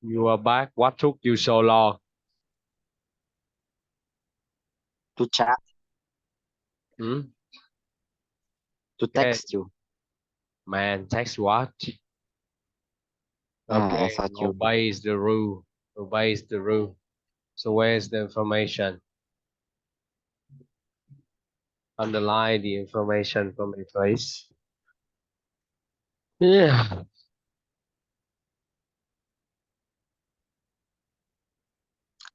You are back. What took you so long? To chat, Hmm? to Okay, text you. man, text what? I Okay, thought you. obeys the rule. Obeys the rule. So where's the information? Underline the information from a place. Yeah.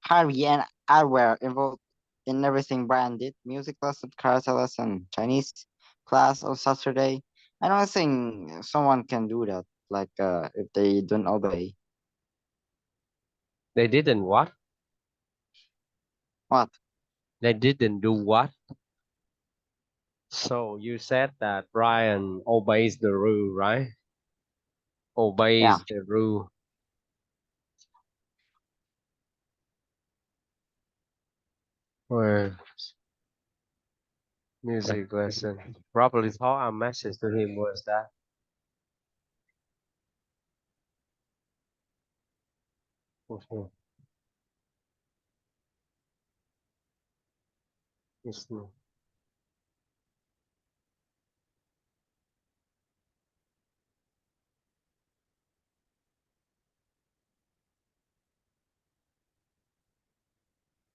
Harry and I were involved in everything Brian did: music lesson, karate lesson, Chinese class on Saturday. I don't think someone can do that, like if they don't obey. They didn't what? What? They didn't do what? So you said that Brian obeys the rule, right? Yeah. Obeys the rule. Where music lesson. Probably thought our message to him was that. Mhm. Yes, no.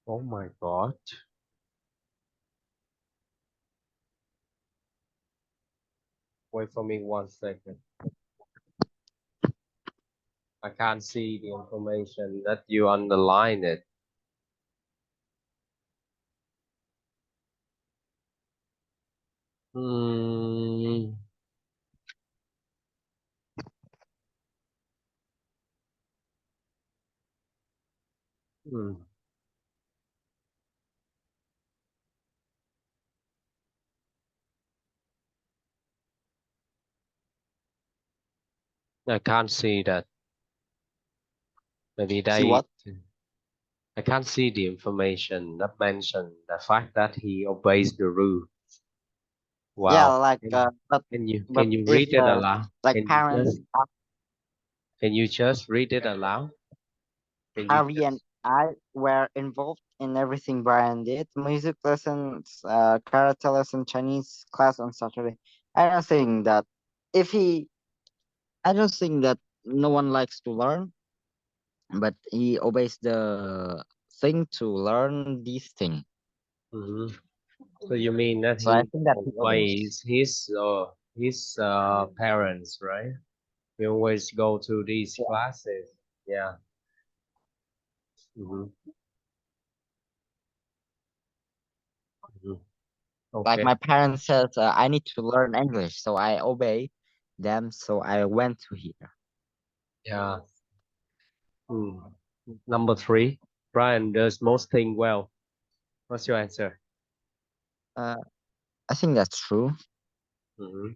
Oh my God. Wait for me 1 second. I can't see the information that you underline it. Hmm. Hmm. I can't see that. Maybe See they. what? I can't see the information that mentioned the fact that he obeys the rule. Yeah, Wow. like but Can you if read it aloud? like Can you parents, just can you just read it aloud? Can you Harry and just I were involved in everything Brian did: music lessons, karate lesson, Chinese class on Saturday. I don't think that if he, I don't think that no one likes to learn, but he obeys the thing to learn these things. Mhm. So you mean that So I he think that he obeys. obeys his parents, right? We always go to these Yeah. classes. Yeah. Hmm. Hmm. Like Okay. my parents said, I need to learn English, so I obey them. So I went to here. Yeah. Hmm. Number three, Brian does most thing well. What's your answer? Uh, I think that's true. Hmm.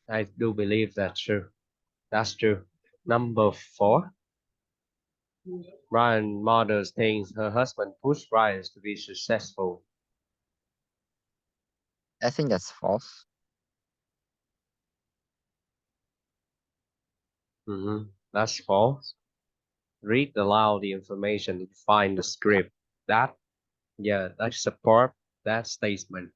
I do believe that's true. That's true. Number four, Brian mother thinks her husband pushed Brian to be successful. I think that's false. That's false. Read aloud the information to find the script. That, yeah, that support that statement.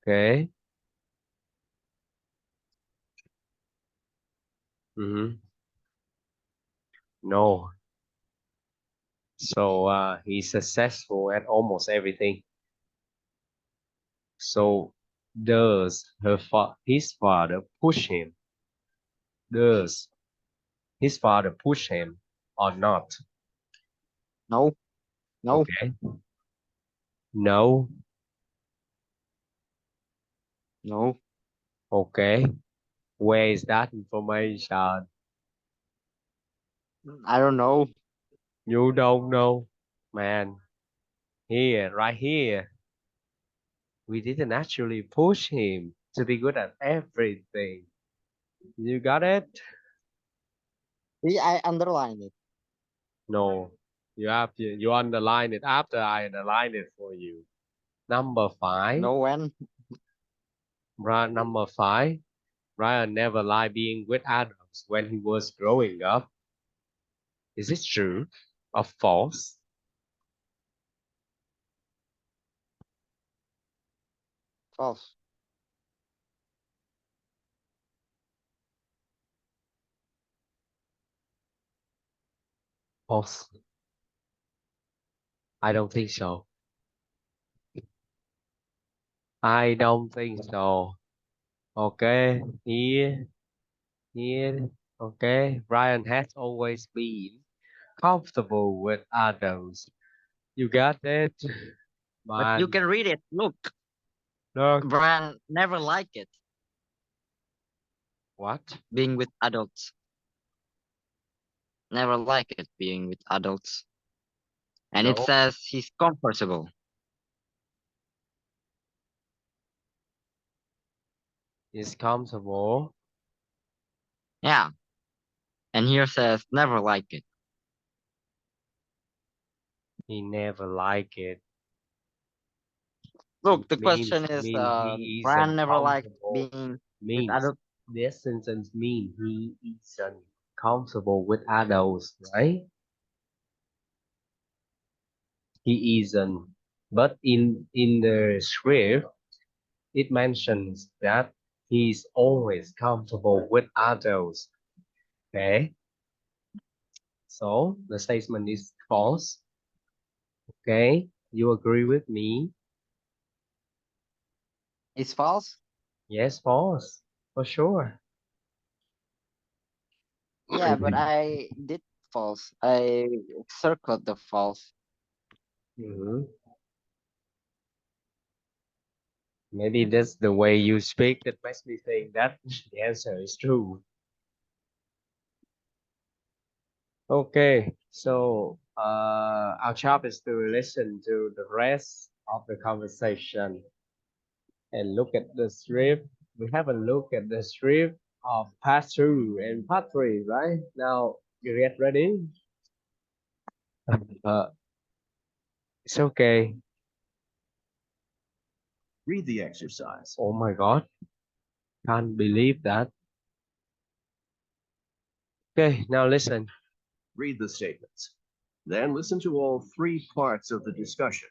Okay. Mm-hmm. No. So he's successful at almost everything. So does his father push him? Does his father push him or not? No, no, Okay. No. no. Okay. Where is that information? I don't know. You don't know. Man, here, right here. We didn't actually push him to be good at everything. You got it? See, I underlined it. No. You underline it after I underline it for you. Number five. No when. Brian number 5. Brian never liked being with adults when he was growing up. Is it true or false? False. False. I don't think so. I don't think so. Okay, here. Okay, Brian has always been comfortable with adults. You got it, But you man. can read it. Look, Look, Brian never liked it what? being with adults. Never liked it being with adults. And it So says he's comfortable. he's comfortable. Yeah. And here says never liked it. He never like it. Look, the Means question is he Brian isn't never liked comfortable. being with Means adults. this sentence mean he isn't comfortable with adults, right? He isn't. But in the script, it mentions that he's always comfortable with adults. Okay, so the statement is false. Okay, you agree with me? Is false? Yes, false, for sure. Yeah, but I did false. I circled the false. Mhm. Maybe that's the way you speak that makes me think that the answer is true. Okay, so our job is to listen to the rest of the conversation and look at the script. We have a look at the script of part two and part three, right? Now you get ready. Uh, it's okay. Read the exercise. Oh my God, can't believe that. Okay, now listen. Read the statements. Then listen to all three parts of the discussion.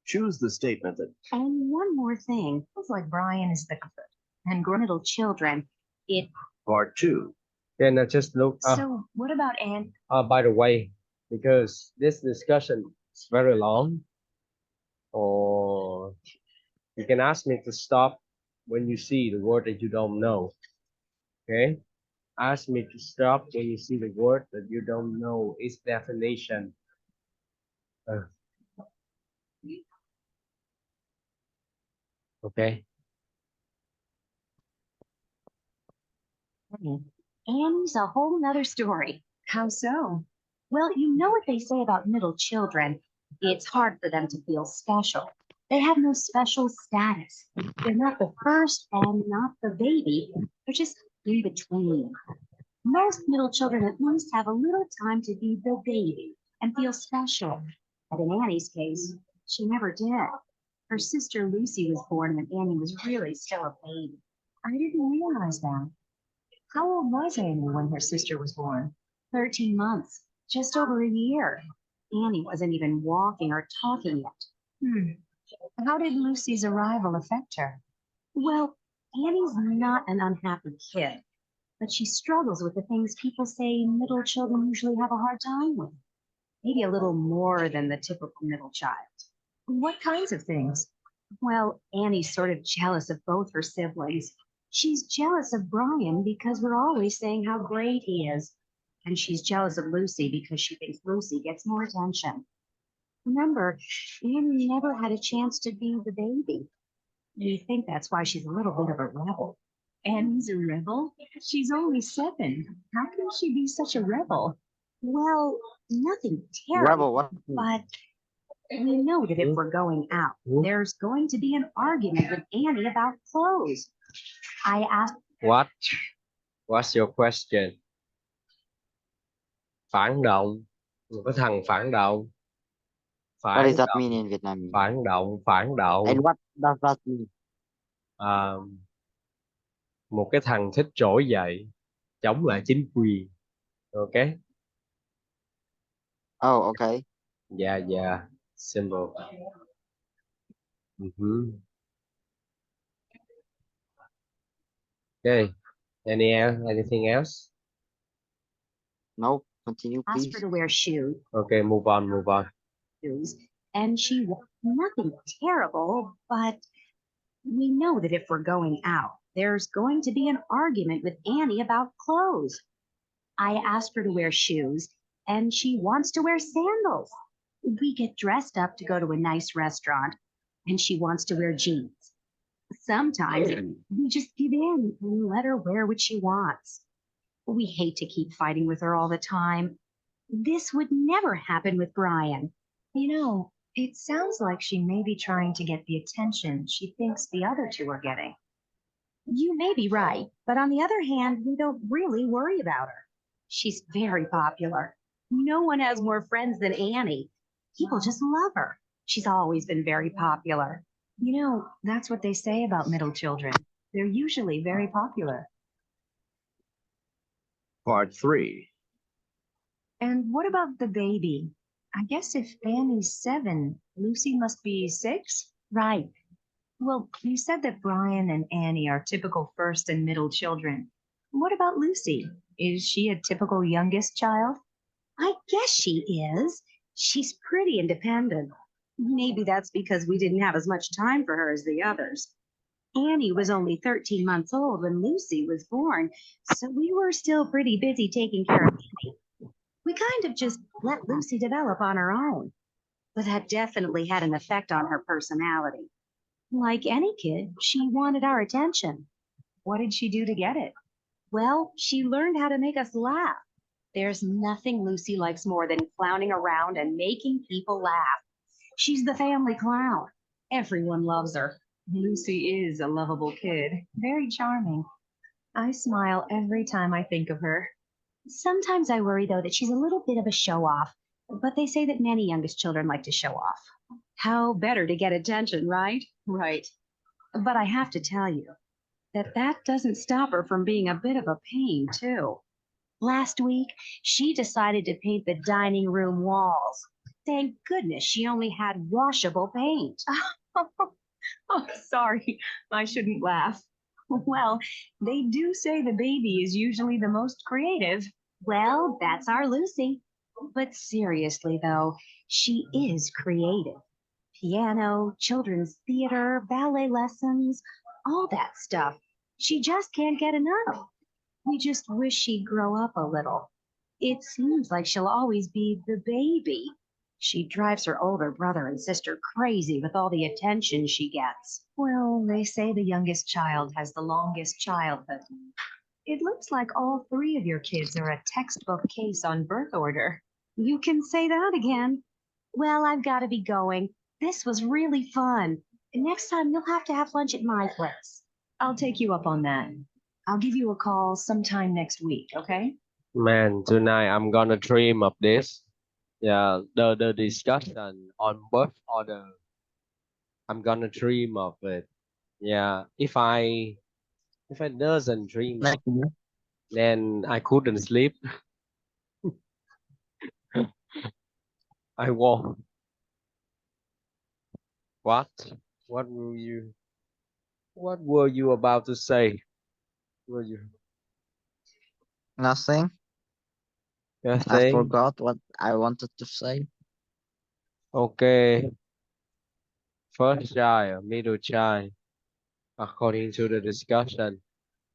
Choose the statement that. And one more thing. Feels like Brian is the good and grown little children. It. Part two. Then I just look. So what about Anne? By the way, because this discussion is very long, or you can ask me to stop when you see the word that you don't know. Okay? Ask me to stop when you see the word that you don't know its definition. Uh, okay? Annie's a whole nother story. How so? Well, you know what they say about middle children. It's hard for them to feel special. They have no special status. They're not the first and not the baby. They're just in between. Most middle children at least have a little time to be the baby and feel special. But in Annie's case, she never did. Her sister Lucy was born when Annie was really still a baby. I didn't realize that. How old was Annie when her sister was born? 13 months, just over a year. Annie wasn't even walking or talking yet. Hmm. How did Lucy's arrival affect her? Well, Annie's not an unhappy kid, but she struggles with the things people say middle children usually have a hard time with. Maybe a little more than the typical middle child. What kinds of things? Well, Annie's sort of jealous of both her siblings. She's jealous of Brian because we're always saying how great he is. And she's jealous of Lucy because she thinks Lucy gets more attention. Remember, Annie never had a chance to be the baby. We think that's why she's a little bit of a rebel. Annie's a rebel? She's only 7. How can she be such a rebel? Well, nothing Rebel, terrible, what? but we know that if we're going out, there's going to be an argument with Annie about clothes. I asked. What? What's your question? Phản động. Cái thằng phản động. What Phản does that mean động. in Vietnamese? Phản động. Phản động. And what does that mean? À, một cái thằng thích trỗi dậy chống lại chính quyền. Ok. Oh, okay. Yeah, yeah, simple. Mhm. Okay, anything else? No, continue, Asked her please. to wear shoes, Okay, move on. and she wore nothing terrible, but we know that if we're going out, there's going to be an argument with Annie about clothes. I asked her to wear shoes, and she wants to wear sandals. We get dressed up to go to a nice restaurant, and she wants to wear jeans. Sometimes we just give in and let her wear what she wants. We hate to keep fighting with her all the time. This would never happen with Brian. It sounds like she may be trying to get the attention she thinks the other two are getting. You may be right, but on the other hand, we don't really worry about her. She's very popular. No one has more friends than Annie. People just love her. She's always been very popular. That's what they say about middle children. They're usually very popular. Part 3. And what about the baby? I guess if Annie's 7, Lucy must be 6? Right. Well, you said that Brian and Annie are typical first and middle children. What about Lucy? Is she a typical youngest child? I guess she is. She's pretty independent. Maybe that's because we didn't have as much time for her as the others. Annie was only 13 months old when Lucy was born, so we were still pretty busy taking care of Annie. We kind of just let Lucy develop on her own, but that definitely had an effect on her personality. Like any kid, she wanted our attention. What did she do to get it? Well, she learned how to make us laugh. There's nothing Lucy likes more than clowning around and making people laugh. She's the family clown. Everyone loves her. Lucy is a lovable kid, very charming. I smile every time I think of her. Sometimes I worry, though, that she's a little bit of a show off, but they say that many youngest children like to show off. How better to get attention, right? Right. But I have to tell you that doesn't stop her from being a bit of a pain, too. Last week, she decided to paint the dining room walls. Thank goodness she only had washable paint. Oh, sorry. I shouldn't laugh. Well, they do say the baby is usually the most creative. Well, that's our Lucy. But seriously, though, she is creative. Piano, children's theater, ballet lessons, all that stuff. She just can't get enough. We just wish she'd grow up a little. It seems like she'll always be the baby. She drives her older brother and sister crazy with all the attention she gets. Well, they say the youngest child has the longest childhood. It looks like all 3 of your kids are a textbook case on birth order. You can say that again. Well, I've got to be going. This was really fun. Next time, you'll have to have lunch at my place. I'll take you up on that. I'll give you a call sometime next week, okay? Man, tonight I'm gonna dream of this. Yeah, the discussion on birth order. I'm gonna dream of it. Yeah, if I doesn't dream of Next it, then I couldn't sleep. I won't. What? What were you? What were you about to say? Were you nothing. I nothing? forgot what I wanted to say. Okay. First child, middle child. According to the discussion,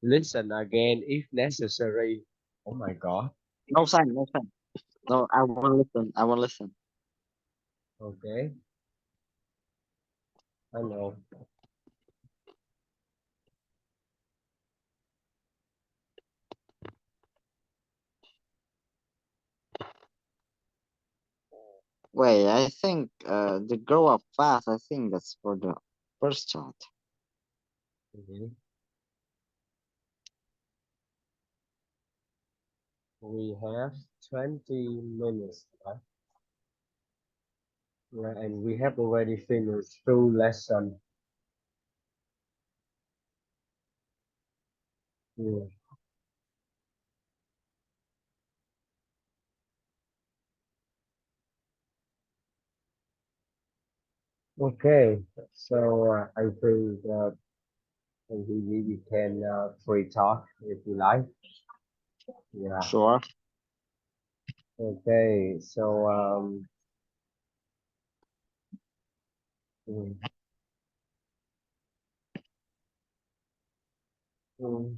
listen again if necessary. Oh my God. No sign, no sign. No, I won't listen. I won't listen. Okay, I know. Wait, I think the grow up fast. I think that's for the first child. Mhm. We have 20 minutes, right? Yeah, and we have already finished 2 lessons. Mm. Okay, so I think we can free talk if you like. Yeah. Sure. Okay, so mm, mm,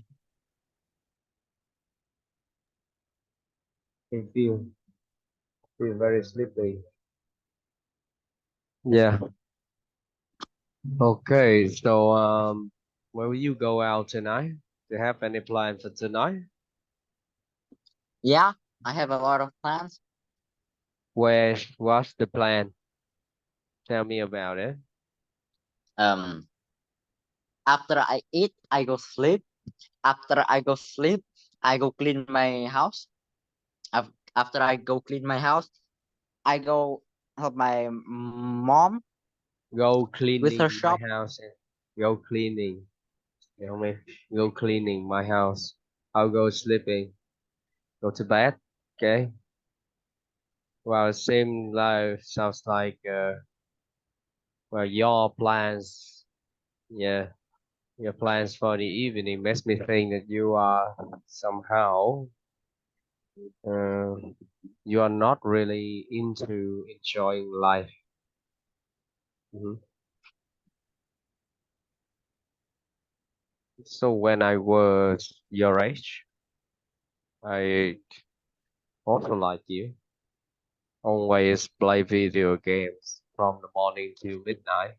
I feel very sleepy. Yeah. Okay, so where will you go out tonight? Do you have any plans for tonight? Yeah, I have a lot of plans. What's the plan? Tell me about it. Um, After I eat, I go sleep. After I go sleep, I go clean my house. After I go clean my house, I go help my mom Go with her cleaning my shop. house. Go cleaning. You know me? Go cleaning my house. I'll go sleeping. Go to bed. Okay. Well, same life sounds like well your plans. Yeah, your plans for the evening makes me think that you are somehow uh, you are not really into enjoying life. Mhm. So when I was your age, I also like you. Always play video games from the morning till midnight.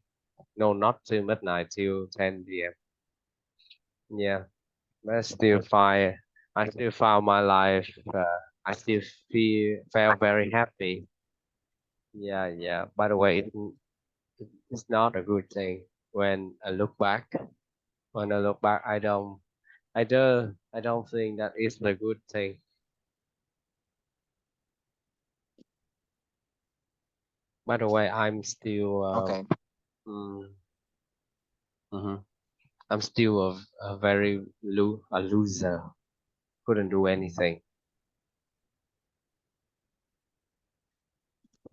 No, not till midnight, till 10 p.m. Yeah, I still find I still found my life. I still felt very happy. Yeah, yeah. By the way, it's not a good thing when I look back. When I look back, I don't think that is a good thing. By the way, I'm still Okay. mm, mhm. I'm still a very a loser. Couldn't do anything.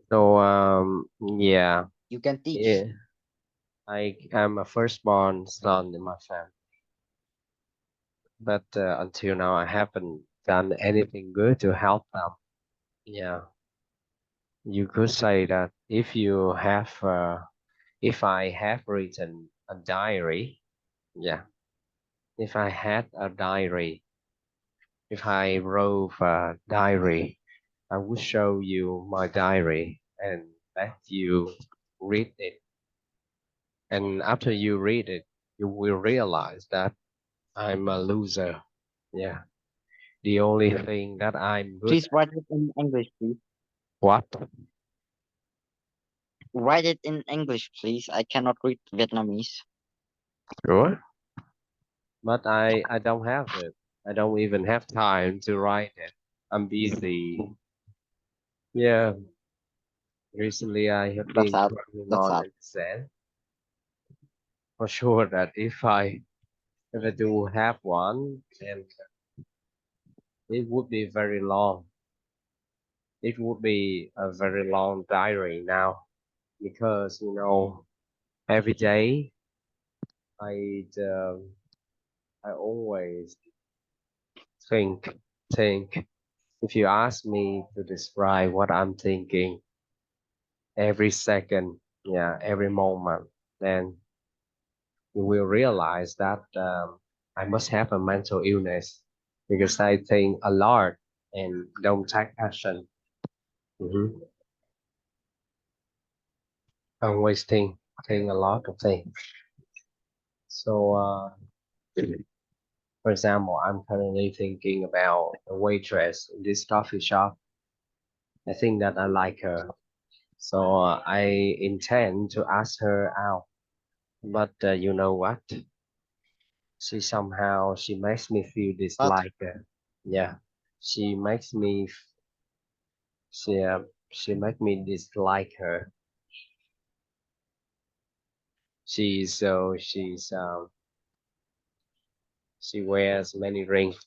So yeah, You can teach. yeah. I am a firstborn son in my family, but until now I haven't done anything good to help them. Yeah, you could say that if I have written a diary, yeah, if I had a diary, if I wrote a diary, I will show you my diary and let you read it. And after you read it, you will realize that I'm a loser. Yeah. The only thing that I'm good Please at. write it in English, please. What? Write it in English, please. I cannot read Vietnamese. Sure. But I don't have it. I don't even have time to write it. I'm busy. Yeah. Recently I have That's been sad. crawling That's on sad. exam. For sure that if I do have one, then it would be very long. It would be a very long diary now because every day I I always think think. If you ask me to describe what I'm thinking every second, yeah, every moment, then you will realize that I must have a mental illness because I think a lot and don't take action. Hmm. I always think a lot of things. So, for example, I'm currently thinking about a waitress in this coffee shop. I think that I like her, so I intend to ask her out. But you know what? She makes me feel But dislike her. Yeah, she makes me she she make me dislike her. She's She wears many rings.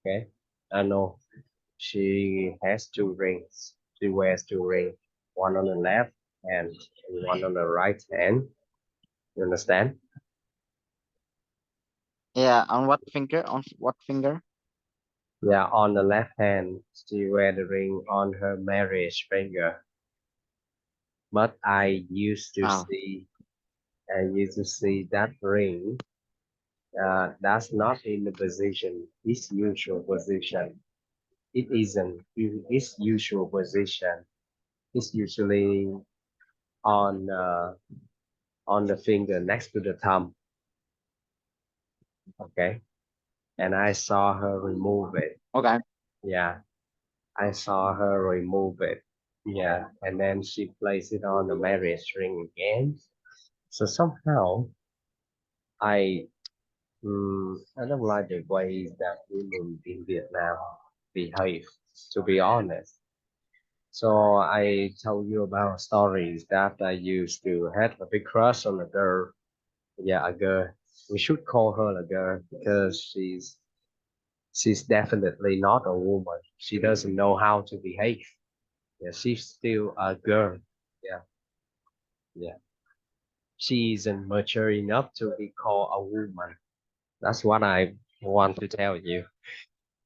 Okay, I know she has two rings. She wears two rings, one on the left hand and one on the right hand. You understand? Yeah, on what finger? On what finger? Yeah, on the left hand, she wear the ring on her marriage finger. But Oh, I used to see that ring. That's not in the position, its usual position. It isn't its usual position. It's usually on on the finger next to the thumb. Okay, and I saw her remove it. okay. Yeah, I saw her remove it. Yeah, and then she placed it on the marriage ring again. So somehow I I don't like the way that women in Vietnam behave, to be honest. So I told you about stories that I used to have a big crush on a girl. Yeah, a girl. We should call her a girl because she's definitely not a woman. She doesn't know how to behave. Yeah, she's still a girl. Yeah, yeah. She isn't mature enough to be called a woman. That's what I want to tell you.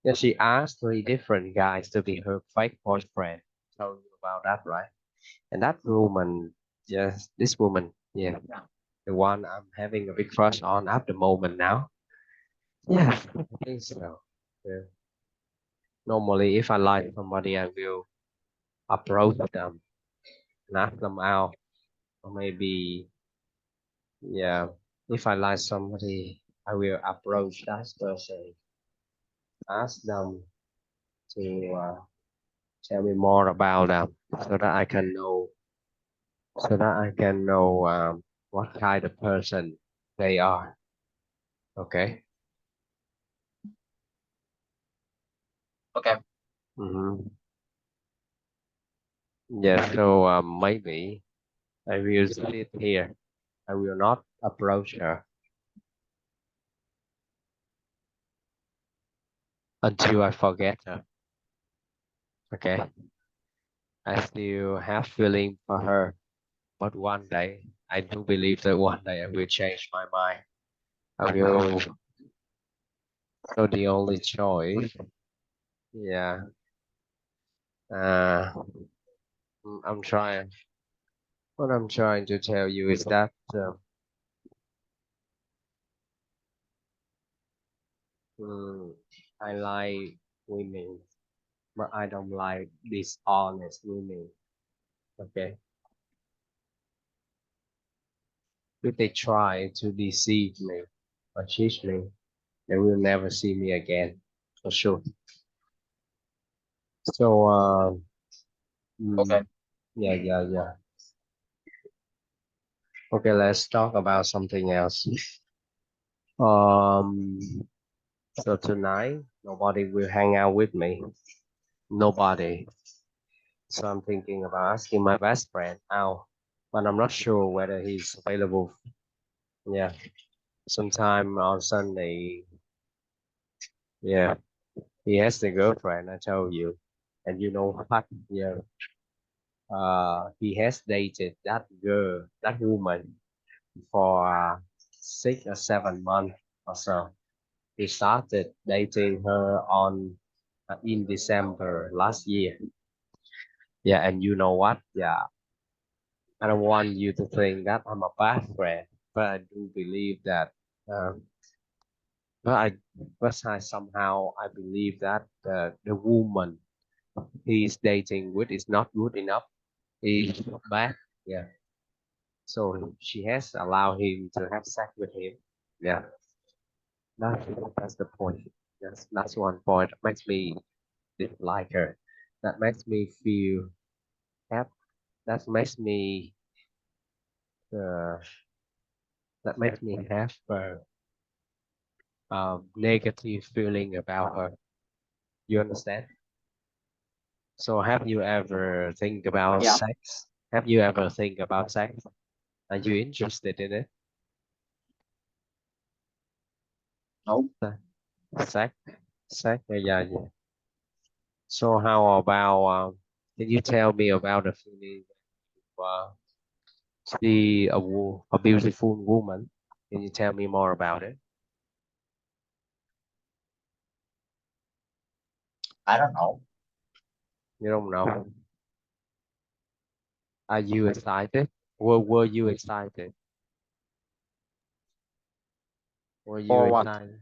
Yeah, she asked three different guys to be her fake boyfriend. Told you about that, right? And that woman, yes, this woman, yeah, the one I'm having a big crush on at the moment now. Yeah, I think so. Yeah. Normally, if I like somebody, I will approach them and ask them out, or maybe, yeah, if I like somebody, I will approach that person, ask them to tell me more about them, so that I can know what kind of person they are. Okay. Okay. Mm-hmm. Yeah. So maybe I will sit here. I will not approach her until I forget her. Okay. I still have feeling for her, but one day I do believe that one day I will change my mind. I will. So the only choice, yeah. Uh, I'm trying. What I'm trying to tell you is that mm, I like women, but I don't like dishonest women. Okay, if they try to deceive me or cheat me, they will never see me again, for sure. So, Okay. yeah, yeah, yeah. Okay, let's talk about something else. Um, so tonight, nobody will hang out with me. Nobody. So I'm thinking about asking my best friend out, but I'm not sure whether he's available. Yeah, sometime on Sunday. Yeah, he has a girlfriend, I told you. And you know what? Yeah, he has dated that girl, that woman, for 6 or 7 months or so. He started dating her on in December last year. Yeah, and you know what? Yeah, I don't want you to think that I'm a bad friend, but I do believe that. Um, but I, but I somehow I believe that the woman he's dating with is not good enough. He's bad. Yeah. So she has allowed him to have sex with him. Yeah. That's that's the point. That's one point that makes me dislike her. That makes me feel happy. That makes me uh, that makes me have negative feeling about her. You understand? So have you ever think about Yeah. sex? Have you ever think about sex? Are you interested in it? No. Sack, sack. Yeah, yeah. So how about can you tell me about the feeling uh, see a beautiful woman? Can you tell me more about it? I don't know. You don't know. Are you excited? Were you excited? Were you For what? excited?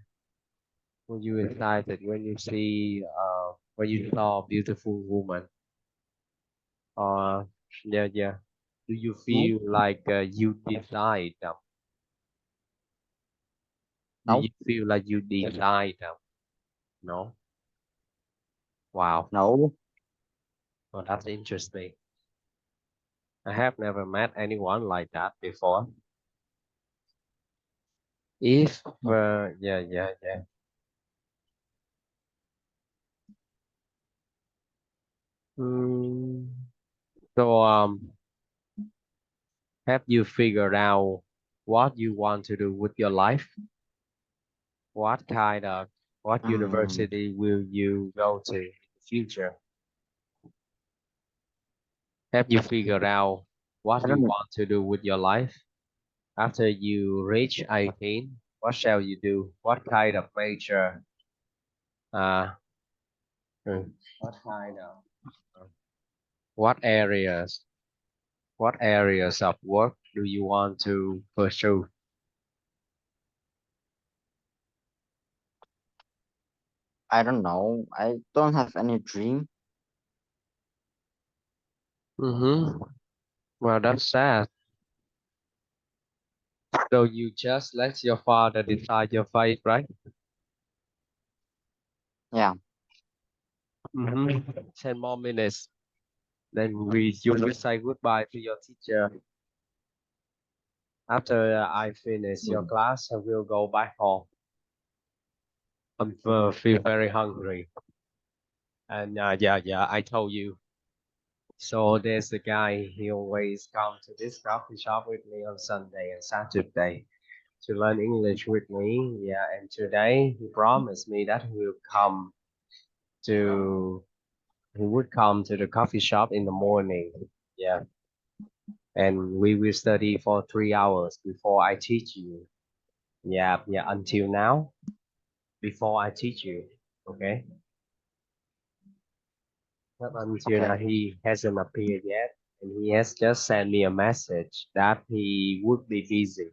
Were you excited when you see when you saw a beautiful woman? Uh yeah, yeah. Do you No. feel like you decide them? Do No. you feel like you decide them? No. Wow. No. Well, that's interesting. I have never met anyone like that before. If yeah, yeah, yeah. Mm, so have you figured out what you want to do with your life? What kind of what Mm, university will you go to in the future? Have you figured out what I you don't know. want to do with your life after you reach 18? What shall you do? What kind of major? Uh, what kind of what areas? What areas of work do you want to pursue? I don't know. I don't have any dream. Mm-hmm. Well, that's sad. So you just let your father decide your fate, right? Yeah. Mm-hmm. 10 more minutes. Then you will say goodbye to your teacher. After I finish your Mm. class, I will go back home. Feel very hungry. And yeah, yeah, I told you. So there's a guy, he always come to this coffee shop with me on Sunday and Saturday to learn English with me. Yeah, and today he promised me that to he would come to the coffee shop in the morning. Yeah, and we will study for 3 hours before I teach you. Yeah, yeah, until now, before I teach you. Okay, not until now Okay. he hasn't appeared yet, and he has just sent me a message that he would be busy.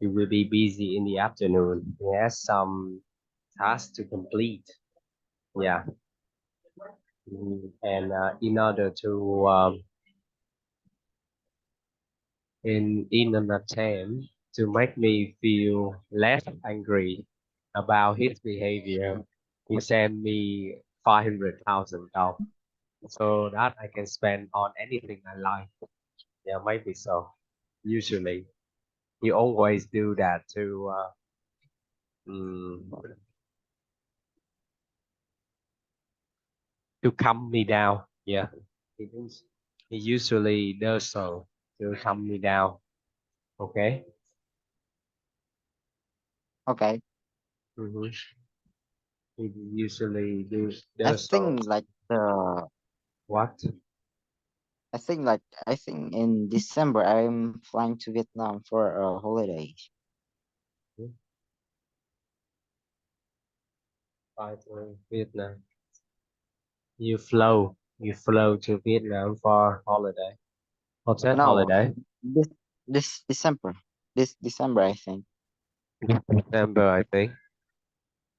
He will be busy in the afternoon. He has some tasks to complete. Yeah, and in order to in an attempt to make me feel less angry about his behavior, he sent me $500,000 so that I can spend on anything I like. Yeah, maybe so. Usually, he always do that mm, to calm me down. Yeah, he thinks he usually does so to calm me down. Okay. Okay. Mm-hmm. He usually I does so. think like What? I think in December I'm flying to Vietnam for a holiday. By to Vietnam. You flow to Vietnam for holiday. Hotel No, holiday. this this December. This December I think. This December, I think.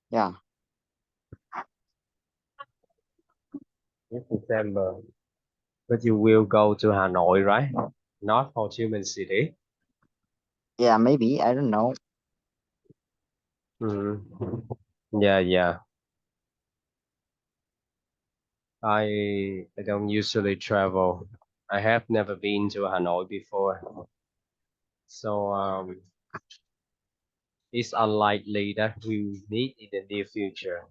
Yeah. This December. But you will go to Hanoi, right? Not Ho Chi Minh City. Yeah, maybe. I don't know. Mm. Yeah, yeah. I don't usually travel. I have never been to Hanoi before. So it's unlikely that we meet in the near future.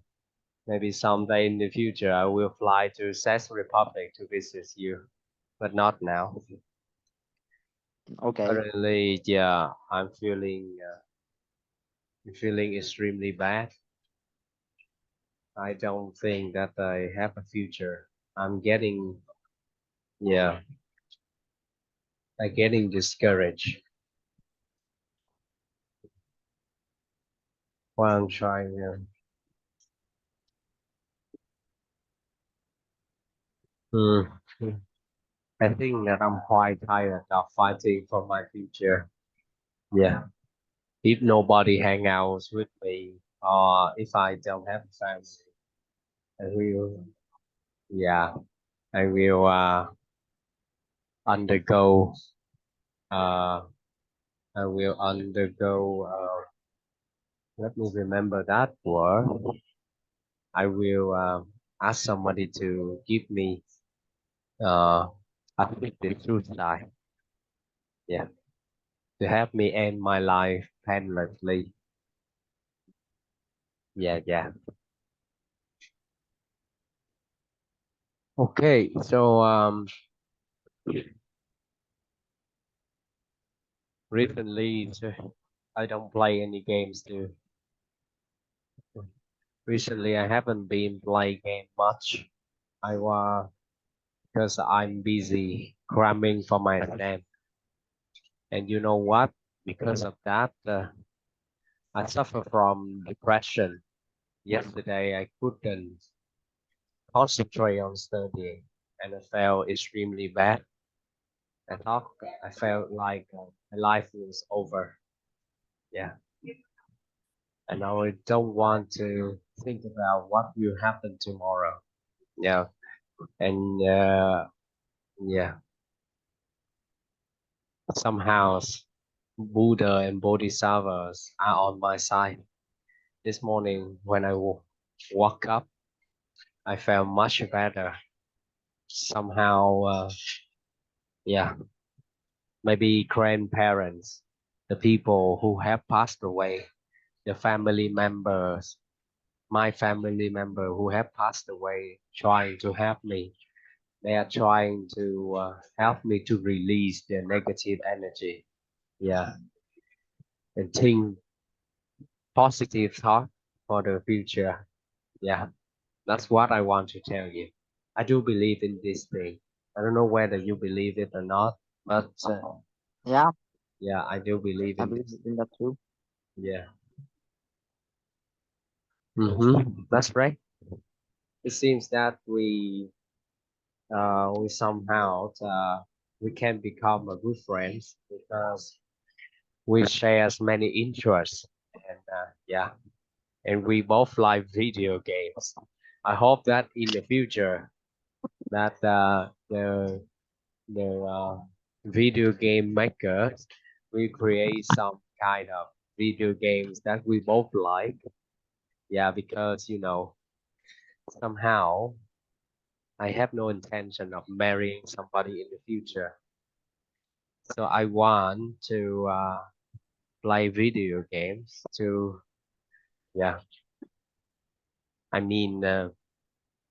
Maybe someday in the future I will fly to Czech Republic to visit you, but not now. Okay. Currently, yeah, I'm feeling feeling extremely bad. I don't think that I have a future. I'm getting, yeah, I'm getting discouraged. While I'm trying, hmm, I think that I'm quite tired of fighting for my future. Yeah, if nobody hang out with me, or if I don't have a family, I will, yeah, I will undergo, uh, I will undergo, let me remember that word. I will ask somebody to give me uh, assisted suicide. Yeah, to help me end my life painlessly. Yeah, yeah. Okay, so recently I don't play any games too. Recently I haven't been playing game much. I was because I'm busy cramming for my exam. And you know what? Because of that, I suffer from depression. Yesterday I couldn't concentrate on studying, and I felt extremely bad. I thought I felt like my life was over. Yeah, and now I don't want to think about what will happen tomorrow. Yeah, and yeah, somehow Buddha and Bodhisattvas are on my side. This morning when I woke up, I felt much better. Somehow, yeah, maybe grandparents, the people who have passed away, the family members, my family member who have passed away, trying to help me. They are trying to help me to release the negative energy. Yeah, and think positive thought for the future. Yeah, that's what I want to tell you. I do believe in this thing. I don't know whether you believe it or not, but Yeah, yeah, I do believe I in believe this. in that too. Yeah, that's right. It seems that we somehow we can become a good friends because we share as many interests, and yeah, and we both like video games. I hope that in the future that the video game makers will create some kind of video games that we both like. Yeah, because somehow I have no intention of marrying somebody in the future. So I want to play video games to, yeah, I mean,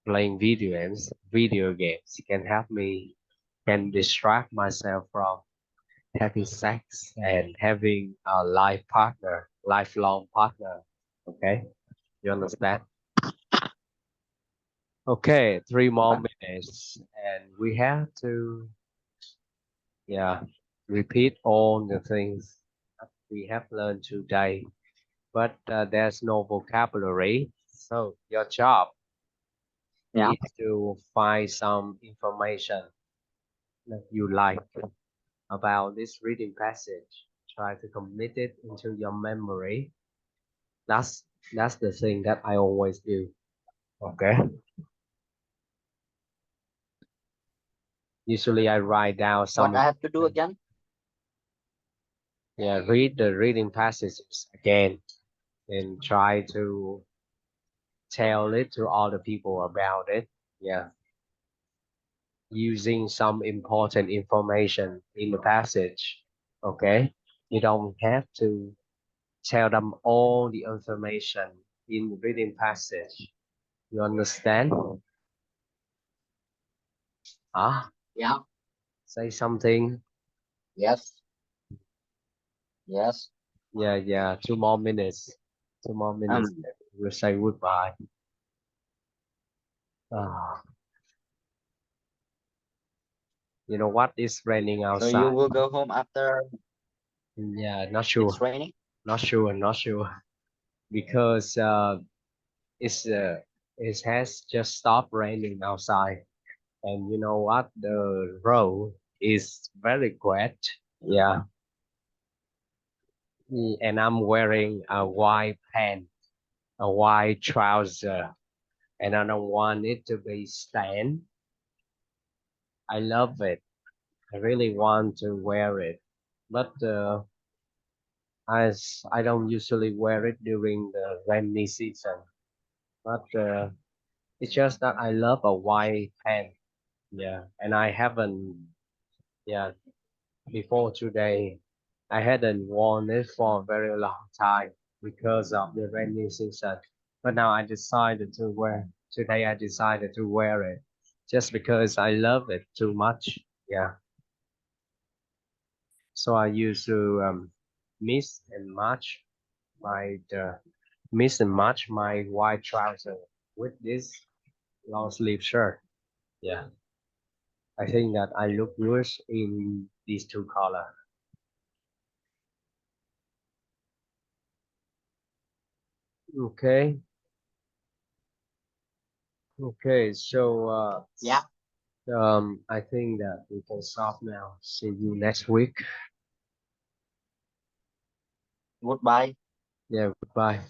playing video games can help me, can distract myself from having sex and having a lifelong partner. Okay, you understand? Okay, three more Okay. minutes, and we have to, yeah, repeat all the things that we have learned today. But there's no vocabulary, so your job Yeah. is to find some information that you like about this reading passage. Try to commit it into your memory. That's that's the thing that I always do. Okay. Usually I write down What some I have to do information. again? Yeah, read the reading passages again and try to tell it to other people about it. Yeah, using some important information in the passage. Okay, you don't have to tell them all the information in the reading passage. You understand? Ah, Yeah. say something. Yes. Yes. Yeah, yeah. 2 more minutes. 2 more minutes. Um, We'll say goodbye. Ah, you know what? It's raining so you outside. will go home after Yeah, not it's sure. raining? Not sure. Not sure. Because it's it has just stopped raining outside, and you know what? The road is very wet. Yeah. And I'm wearing a white pant, a white trouser, and I don't want it to be stained. I love it. I really want to wear it, but as I don't usually wear it during the rainy season. But it's just that I love a white pant. Yeah, and I haven't. Yeah, before today, I hadn't worn it for a very long time because of the rainy season. But now I decided to wear. Today I decided to wear it just because I love it too much. Yeah. So I used to mix and match my mix and match my white trouser with this long sleeve shirt. Yeah. I think that I look good in these two color. Okay. Okay. So Yeah. I think that we can stop now. See you next week. Goodbye. Yeah, goodbye.